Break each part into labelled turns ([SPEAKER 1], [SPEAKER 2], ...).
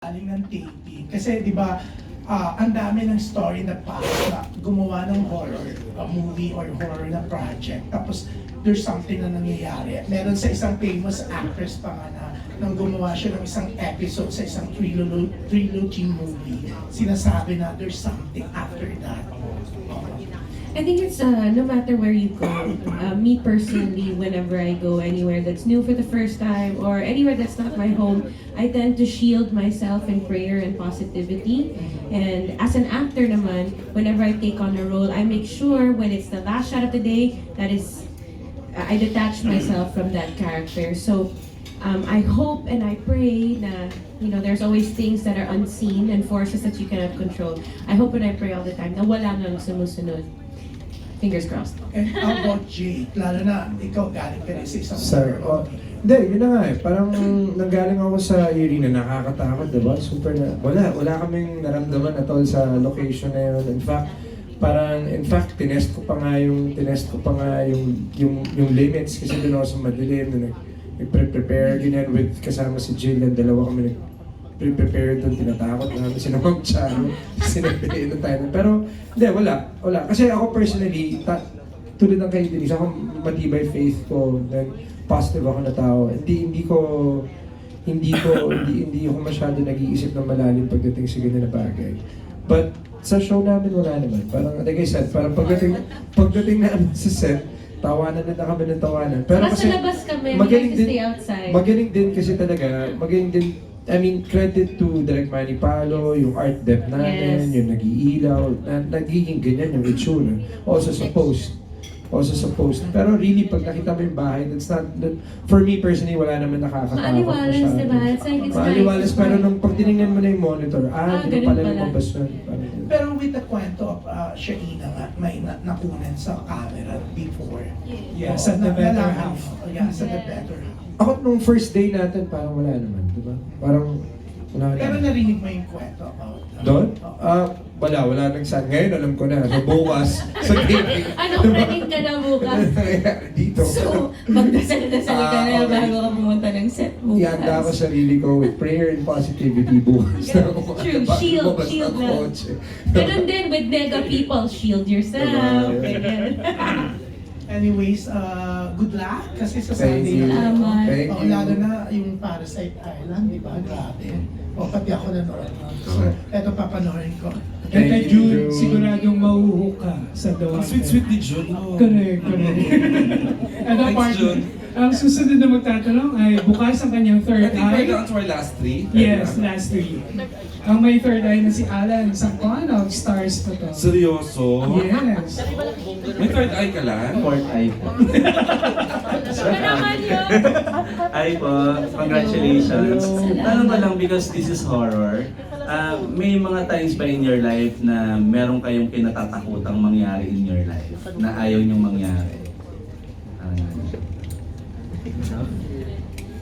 [SPEAKER 1] galing ng taping. Kasi di ba, ang dami ng story na na gumawa ng horror movie or horror na project. Tapos there's something na nangyayari. Meron sa isang famous actress pa nga na nang gumawa siya ng isang episode sa isang trilogy movie. Sinasabi na there's something after that.
[SPEAKER 2] I think it's no matter where you go. Me personally, whenever I go anywhere that's new for the first time or anywhere that's not my home, I tend to shield myself in prayer and positivity. And as an actor naman, whenever I take on a role, I make sure when it's the last shot of the day, that is, I detach myself from that character. So I hope and I pray na, there's always things that are unseen and forces that you cannot control. I hope and I pray all the time na wala nang sumusunod. Fingers crossed.
[SPEAKER 1] And how about Jake? Lalo na, ikaw galing ka rin sa isang
[SPEAKER 3] Sir, hindi, yun na nga eh. Parang nanggaling ako sa area na nakakatakot, diba? Super na, wala kaming naramdaman at all sa location na yun. In fact, tinest ko pa nga yung limits kasi doon ako sa madilim, nag-prepare, ganyan, with kasama si Jill, and dalawa kami nag-prepare doon, tinatakot namin, sinamang Charo, sinabihin na tayo. Pero, hindi, wala. Kasi ako personally, tulad ng kay Denise, ako matibay faith ko, then positive ako na tao. Hindi ko masyado nag-iisip ng malalim pagdating sa ganyan na bagay. But sa show namin wala naman. Parang like I said, parang pagdating namin sa set, tawanan na kami ng tawanan. Pero kasi
[SPEAKER 2] sa labas kami, we like to stay outside.
[SPEAKER 3] Magaling din kasi talaga, I mean, credit to Direct Manny Palo, yung art depth namin,
[SPEAKER 2] Yes.
[SPEAKER 3] yung nag-iilaw, nagiging ganyan yung itsura. Also sa post. Pero really, pag nakita mo yung bahay, for me personally, wala naman nakakatakot
[SPEAKER 2] Maaliwalas,
[SPEAKER 3] masyado.
[SPEAKER 2] diba? It's like, it's
[SPEAKER 3] Maaliwalas,
[SPEAKER 2] nice.
[SPEAKER 3] pero nung pag tinignan mo na yung monitor,
[SPEAKER 2] ganun
[SPEAKER 3] ganun pala
[SPEAKER 2] pala.
[SPEAKER 3] lumabas nun.
[SPEAKER 1] Pero with the kwento of Shaina nga, may nakunan sa camera before.
[SPEAKER 4] Yes, at the better half.
[SPEAKER 1] Yes, at the better half.
[SPEAKER 3] Ako nung first day natin, parang wala naman, di ba? Parang wala
[SPEAKER 1] Pero
[SPEAKER 3] naman.
[SPEAKER 1] narinig mo yung kwento about
[SPEAKER 3] Doon? Wala nang saan. Ngayon, alam ko na. So, bukas, sa gaming.
[SPEAKER 2] Anong planning ka na bukas?
[SPEAKER 3] Dito.
[SPEAKER 2] So, magdasal-dasal ka na
[SPEAKER 3] Okay.
[SPEAKER 2] bago ka pumunta ng set bukas.
[SPEAKER 3] Ihanda ko sarili ko with prayer and positivity bukas.
[SPEAKER 2] True, shield lang. Ganun din with mega people, shield yourself. Ganyan.
[SPEAKER 1] Anyways, good luck kasi sa
[SPEAKER 3] Thank
[SPEAKER 1] Sunday
[SPEAKER 3] you.
[SPEAKER 1] na.
[SPEAKER 2] Salamat.
[SPEAKER 3] Thank
[SPEAKER 1] Oh,
[SPEAKER 3] you.
[SPEAKER 1] lalo na yung Parasite Island, di ba? Grabe. O, pati ako nanood. So, eto papanoorin ko.
[SPEAKER 4] At kay
[SPEAKER 3] Thank
[SPEAKER 4] June,
[SPEAKER 3] you.
[SPEAKER 4] siguradong mauho ka sa dawa.
[SPEAKER 5] Ang sweet ni June.
[SPEAKER 4] Correct. Ano,
[SPEAKER 5] Thanks,
[SPEAKER 4] partner?
[SPEAKER 5] June.
[SPEAKER 4] Ang susunod na magtatanong ay bukas ang kanyang
[SPEAKER 5] I
[SPEAKER 4] third
[SPEAKER 5] think we're
[SPEAKER 4] eye.
[SPEAKER 5] down to our last three.
[SPEAKER 4] Yes, last week. Ang may third eye na si Alan, isang con of stars pa to.
[SPEAKER 5] Seryoso?
[SPEAKER 4] Yes.
[SPEAKER 5] May third eye ka lang?
[SPEAKER 6] Fourth eye po.
[SPEAKER 2] Ano naman yun?
[SPEAKER 6] Ay po, congratulations. Tanong ko lang because this is horror. May mga times ba in your life na meron kayong kinatatakutang mangyari in your life na ayaw niyong mangyari?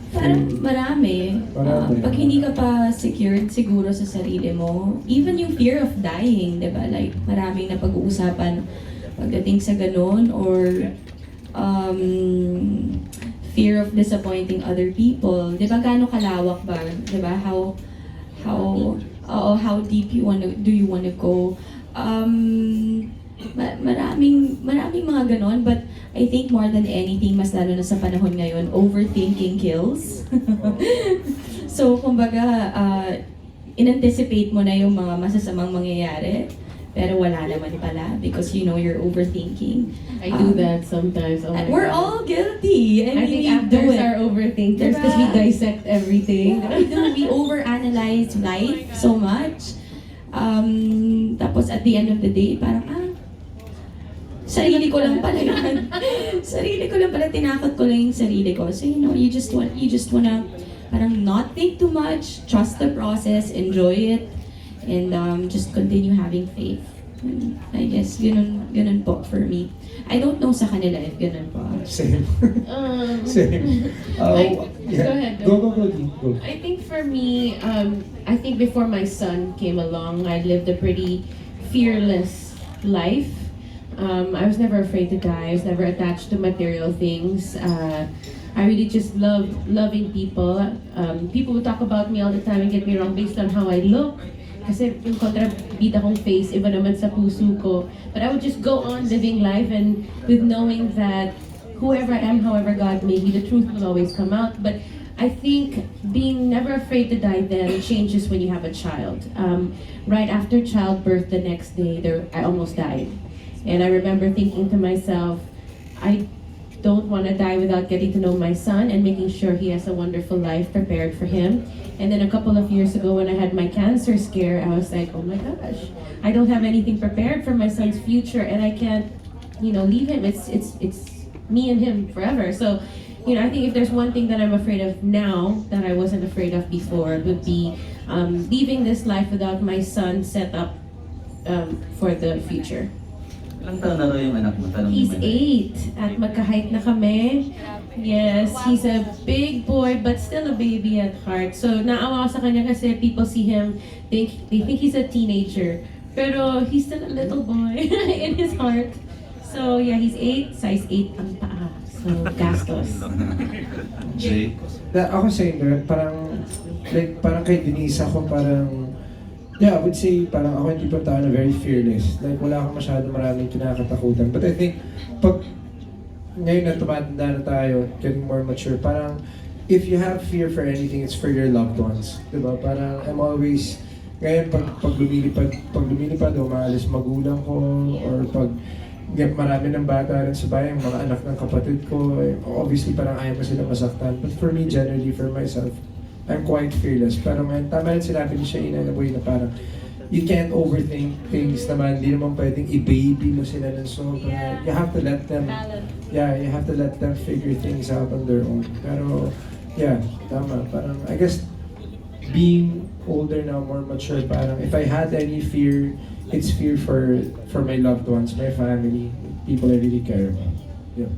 [SPEAKER 2] Parang marami. Pag hindi ka pa secured siguro sa sarili mo, even yung fear of dying, di ba? Like, maraming napag-uusapan pagdating sa ganun, or fear of disappointing other people. Di ba, gaano kalawak ba? Di ba? How deep do you wanna go? Maraming mga ganon, but I think more than anything, mas lalo na sa panahon ngayon, overthinking kills. So, kumbaga, in-anticipate mo na yung mga masasamang mangyayari, pero wala naman pala because you're overthinking.
[SPEAKER 7] I do that sometimes. Oh my
[SPEAKER 2] And we're
[SPEAKER 7] God.
[SPEAKER 2] all guilty.
[SPEAKER 7] I think
[SPEAKER 2] we do
[SPEAKER 7] actors
[SPEAKER 2] it.
[SPEAKER 7] are overthinkers because we
[SPEAKER 2] Diba?
[SPEAKER 7] dissect everything.
[SPEAKER 2] We overanalyze life so much. Tapos at the end of the day, parang, sarili ko lang pala yun. Sarili ko lang pala, tinakot ko lang yung sarili ko. So, you just wanna parang not think too much, trust the process, enjoy it, and just continue having faith. I guess, ganun po for me. I don't know sa kanila if ganun po.
[SPEAKER 3] Same. Same.
[SPEAKER 7] Go ahead.
[SPEAKER 3] Go.
[SPEAKER 7] I think for me, I think before my son came along, I lived a pretty fearless life. I was never afraid to die. I was never attached to material things. I really just love loving people. People would talk about me all the time and get me wrong based on how I look. Kasi yung kontrabida kong face, iba naman sa puso ko. But I would just go on living life and with knowing that whoever I am, however God made me, the truth will always come out. But I think being never afraid to die then changes when you have a child. Right after childbirth, the next day, I almost died. And I remember thinking to myself, I don't want to die without getting to know my son and making sure he has a wonderful life prepared for him. And then a couple of years ago when I had my cancer scare, I was like, oh my gosh, I don't have anything prepared for my son's future and I can't, leave him. It's me and him forever. So, I think if there's one thing that I'm afraid of now that I wasn't afraid of before, it would be leaving this life without my son set up for the future.
[SPEAKER 6] Ilang taon na raw yung anak mo? Tanong
[SPEAKER 7] He's
[SPEAKER 6] naman.
[SPEAKER 7] 8 at magka-height na kami. Yes, he's a big boy but still a baby at heart. So naawa ako sa kanya kasi people see him, they think he's a teenager. Pero he's still a little boy in his heart. So yeah, he's 8, size 8 ang paa. So gastos.
[SPEAKER 5] Jay?
[SPEAKER 3] Ako sa inyo, parang kay Denise ako I would say parang ako yung tipong tao na very fearless. Like wala akong masyado maraming kinakatakutan. But I think, pag ngayon na tumatanda na tayo, getting more mature, parang if you have fear for anything, it's for your loved ones. Diba? Parang I'm always, ngayon pag lumilipad o maalis magulang ko, or pag marami ng bata rin sa bahay, yung mga anak ng kapatid ko, obviously parang ayaw mo sila masaktan. But for me, generally, for myself, I'm quite fearless. Pero man, tama rin sinabi ni Shaina na boy na parang you can't overthink things naman. Hindi naman pwedeng i-baby mo sila ng sobra. You have to let them, you have to let them figure things out on their own. Pero, tama. Parang, I guess, being older now, more mature, parang if I had any fear, it's fear for my loved ones, my family, people I really care about. Yeah.